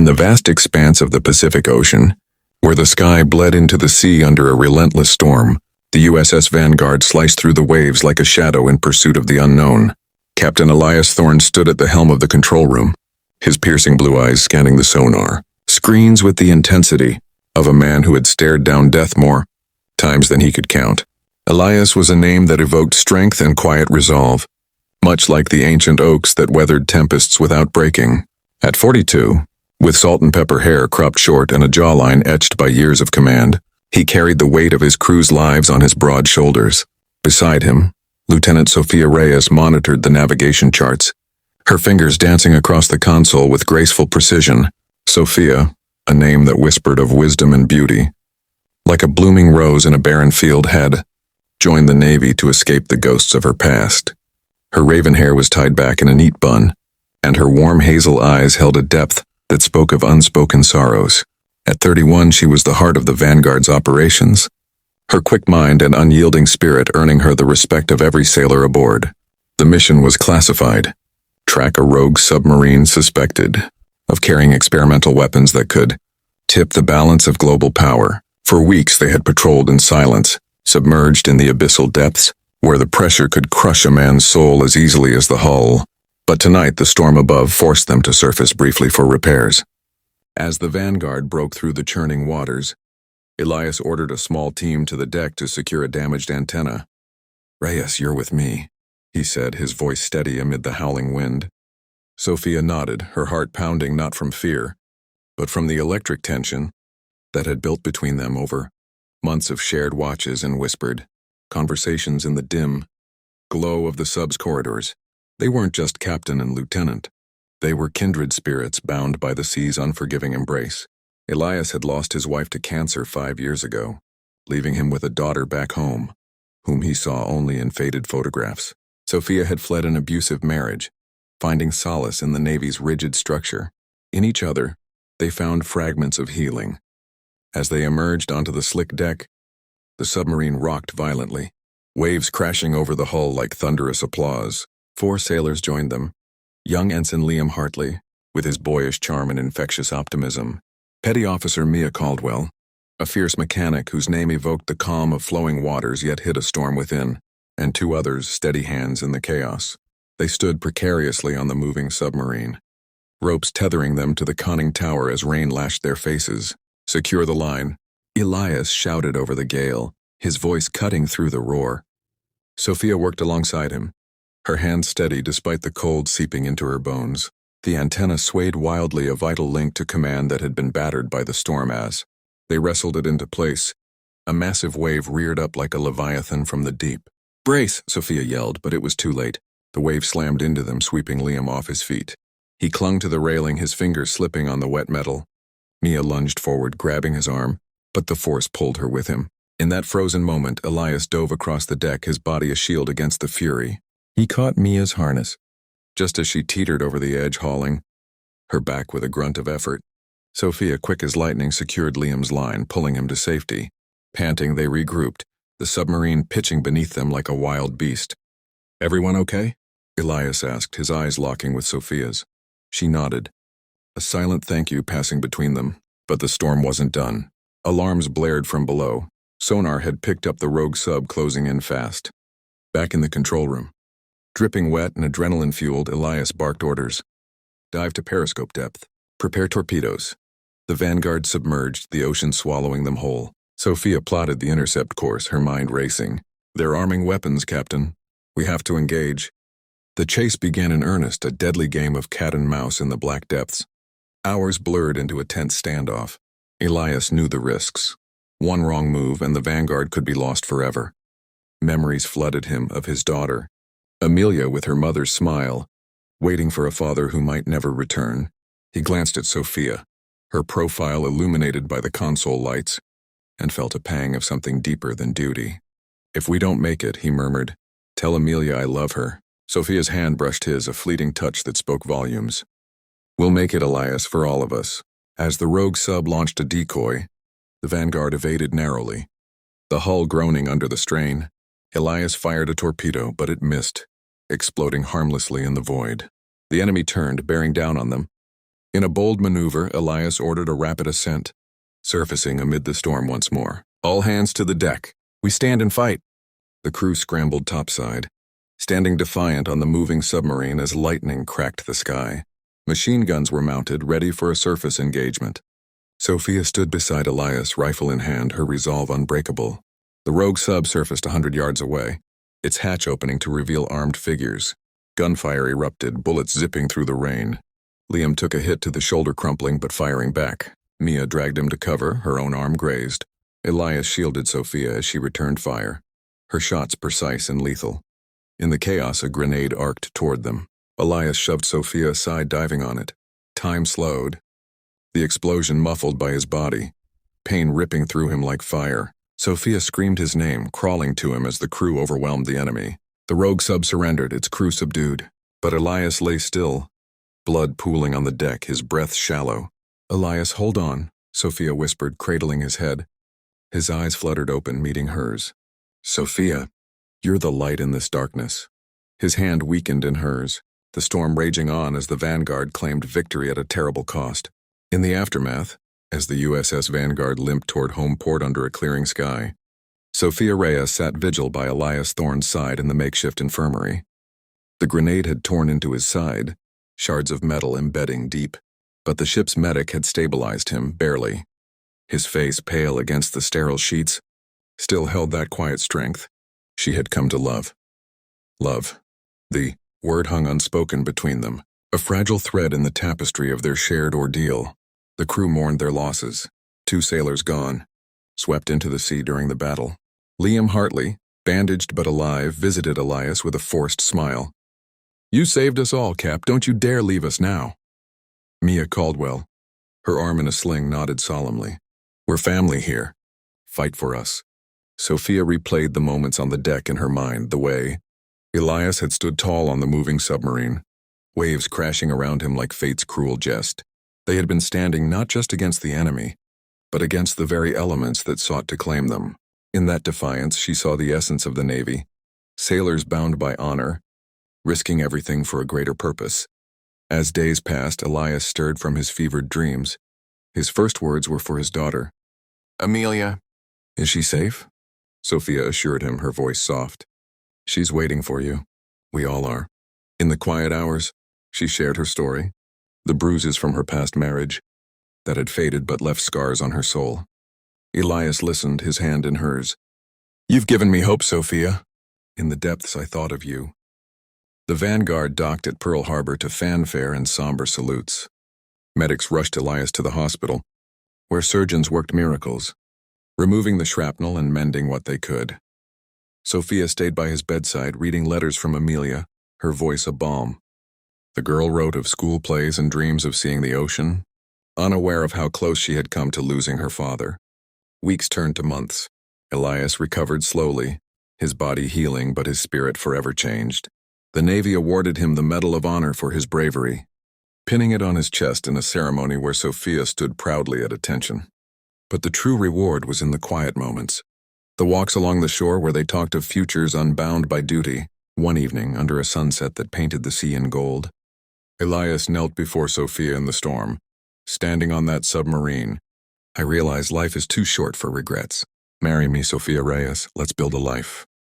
the vast expanse of the Pacific Ocean, where the sky bled into the sea under a relentless storm, the USS Vanguard sliced through the waves like a shadow in pursuit of the unknown. Captain Elias Thorne stood at the helm of the control room, his piercing blue eyes scanning the sonar screens with the intensity of a man who had stared down death more times than he could count. Elias was a name that evoked strength and quiet resolve, much like the ancient oaks that weathered tempests without breaking. At 42, with salt and pepper hair cropped short and a jawline etched by years of command, he carried the weight of his crew's lives on his broad shoulders. Beside him, Lieutenant Sophia Reyes monitored the navigation charts, her fingers dancing across the console with graceful precision. Sophia, a name that whispered of wisdom and beauty, like a blooming rose in a barren field, had joined the Navy to escape the ghosts of her past. Her raven hair was tied back in a neat bun, and her warm hazel eyes held a depth that spoke of unspoken sorrows. At 31, she was the heart of the Vanguard's operations, her quick mind and unyielding spirit earning her the respect of every sailor aboard. The mission was classified: track a rogue submarine suspected of carrying experimental weapons that could tip the balance of global power. For weeks they had patrolled in silence, submerged in the abyssal depths, where the pressure could crush a man's soul as easily as the hull. But tonight the storm above forced them to surface briefly for repairs. As the Vanguard broke through the churning waters, Elias ordered a small team to the deck to secure a damaged antenna. "Reyes, you're with me," he said, his voice steady amid the howling wind. Sophia nodded, her heart pounding not from fear, but from the electric tension that had built between them over months of shared watches and whispered conversations in the dim glow of the sub's corridors. They weren't just captain and lieutenant. They were kindred spirits bound by the sea's unforgiving embrace. Elias had lost his wife to cancer 5 years ago, leaving him with a daughter back home, whom he saw only in faded photographs. Sophia had fled an abusive marriage, finding solace in the Navy's rigid structure. In each other, they found fragments of healing. As they emerged onto the slick deck, the submarine rocked violently, waves crashing over the hull like thunderous applause. 4 sailors joined them: young Ensign Liam Hartley, with his boyish charm and infectious optimism; Petty Officer Mia Caldwell, a fierce mechanic whose name evoked the calm of flowing waters yet hid a storm within; and 2 others, steady hands in the chaos. They stood precariously on the moving submarine, ropes tethering them to the conning tower as rain lashed their faces. "Secure the line," Elias shouted over the gale, his voice cutting through the roar. Sophia worked alongside him, her hands steady despite the cold seeping into her bones. The antenna swayed wildly, a vital link to command that had been battered by the storm. As they wrestled it into place, a massive wave reared up like a leviathan from the deep. "Brace!" Sophia yelled, but it was too late. The wave slammed into them, sweeping Liam off his feet. He clung to the railing, his fingers slipping on the wet metal. Mia lunged forward, grabbing his arm, but the force pulled her with him. In that frozen moment, Elias dove across the deck, his body a shield against the fury. He caught Mia's harness, just as she teetered over the edge, hauling her back with a grunt of effort. Sophia, quick as lightning, secured Liam's line, pulling him to safety. Panting, they regrouped, the submarine pitching beneath them like a wild beast. "Everyone okay?" Elias asked, his eyes locking with Sophia's. She nodded, a silent thank you passing between them. But the storm wasn't done. Alarms blared from below. Sonar had picked up the rogue sub closing in fast. Back in the control room, dripping wet and adrenaline-fueled, Elias barked orders. "Dive to periscope depth. Prepare torpedoes." The Vanguard submerged, the ocean swallowing them whole. Sophia plotted the intercept course, her mind racing. "They're arming weapons, Captain. We have to engage." The chase began in earnest, a deadly game of cat and mouse in the black depths. Hours blurred into a tense standoff. Elias knew the risks. One wrong move and the Vanguard could be lost forever. Memories flooded him of his daughter, Amelia, with her mother's smile, waiting for a father who might never return. He glanced at Sophia, her profile illuminated by the console lights, and felt a pang of something deeper than duty. "If we don't make it," he murmured, "tell Amelia I love her." Sophia's hand brushed his, a fleeting touch that spoke volumes. "We'll make it, Elias, for all of us." As the rogue sub launched a decoy, the Vanguard evaded narrowly, the hull groaning under the strain. Elias fired a torpedo, but it missed, exploding harmlessly in the void. The enemy turned, bearing down on them, In a bold maneuver, Elias ordered a rapid ascent, surfacing amid the storm once more. All hands to the deck. We stand and fight. The crew scrambled topside, standing defiant on the moving submarine as lightning cracked the sky. Machine guns were mounted, ready for a surface engagement. Sophia stood beside Elias, rifle in hand, her resolve unbreakable. The rogue sub surfaced 100 yards away, its hatch opening to reveal armed figures. Gunfire erupted, bullets zipping through the rain. Liam took a hit to the shoulder, crumpling but firing back. Mia dragged him to cover, her own arm grazed. Elias shielded Sophia as she returned fire, her shots precise and lethal. In the chaos, a grenade arced toward them. Elias shoved Sophia aside, diving on it. Time slowed, the explosion muffled by his body, pain ripping through him like fire. Sophia screamed his name, crawling to him as the crew overwhelmed the enemy. The rogue sub surrendered, its crew subdued. But Elias lay still, blood pooling on the deck, his breath shallow. "Elias, hold on," Sophia whispered, cradling his head. His eyes fluttered open, meeting hers. "Sophia, you're the light in this darkness." His hand weakened in hers, the storm raging on as the Vanguard claimed victory at a terrible cost. In the aftermath, as the USS Vanguard limped toward home port under a clearing sky, Sophia Reyes sat vigil by Elias Thorne's side in the makeshift infirmary. The grenade had torn into his side, shards of metal embedding deep, but the ship's medic had stabilized him, barely. His face, pale against the sterile sheets, still held that quiet strength she had come to love. Love. The word hung unspoken between them, a fragile thread in the tapestry of their shared ordeal. The crew mourned their losses. 2 sailors gone, swept into the sea during the battle. Liam Hartley, bandaged but alive, visited Elias with a forced smile. "You saved us all, Cap. Don't you dare leave us now." Mia Caldwell, her arm in a sling, nodded solemnly. "We're family here. Fight for us." Sophia replayed the moments on the deck in her mind, the way Elias had stood tall on the moving submarine, waves crashing around him like fate's cruel jest. They had been standing not just against the enemy, but against the very elements that sought to claim them. In that defiance, she saw the essence of the Navy, sailors bound by honor, risking everything for a greater purpose. As days passed, Elias stirred from his fevered dreams. His first words were for his daughter. "Amelia, is she safe?" Sophia assured him, her voice soft. "She's waiting for you. We all are." In the quiet hours, she shared her story, the bruises from her past marriage that had faded but left scars on her soul. Elias listened, his hand in hers. "You've given me hope, Sophia. In the depths I thought of you." The Vanguard docked at Pearl Harbor to fanfare and somber salutes. Medics rushed Elias to the hospital, where surgeons worked miracles, removing the shrapnel and mending what they could. Sophia stayed by his bedside, reading letters from Amelia, her voice a balm. The girl wrote of school plays and dreams of seeing the ocean, unaware of how close she had come to losing her father. Weeks turned to months. Elias recovered slowly, his body healing but his spirit forever changed. The Navy awarded him the Medal of Honor for his bravery, pinning it on his chest in a ceremony where Sophia stood proudly at attention. But the true reward was in the quiet moments. The walks along the shore where they talked of futures unbound by duty. One evening, under a sunset that painted the sea in gold, Elias knelt before Sophia in the storm. "Standing on that submarine, I realize life is too short for regrets. Marry me, Sophia Reyes. Let's build a life."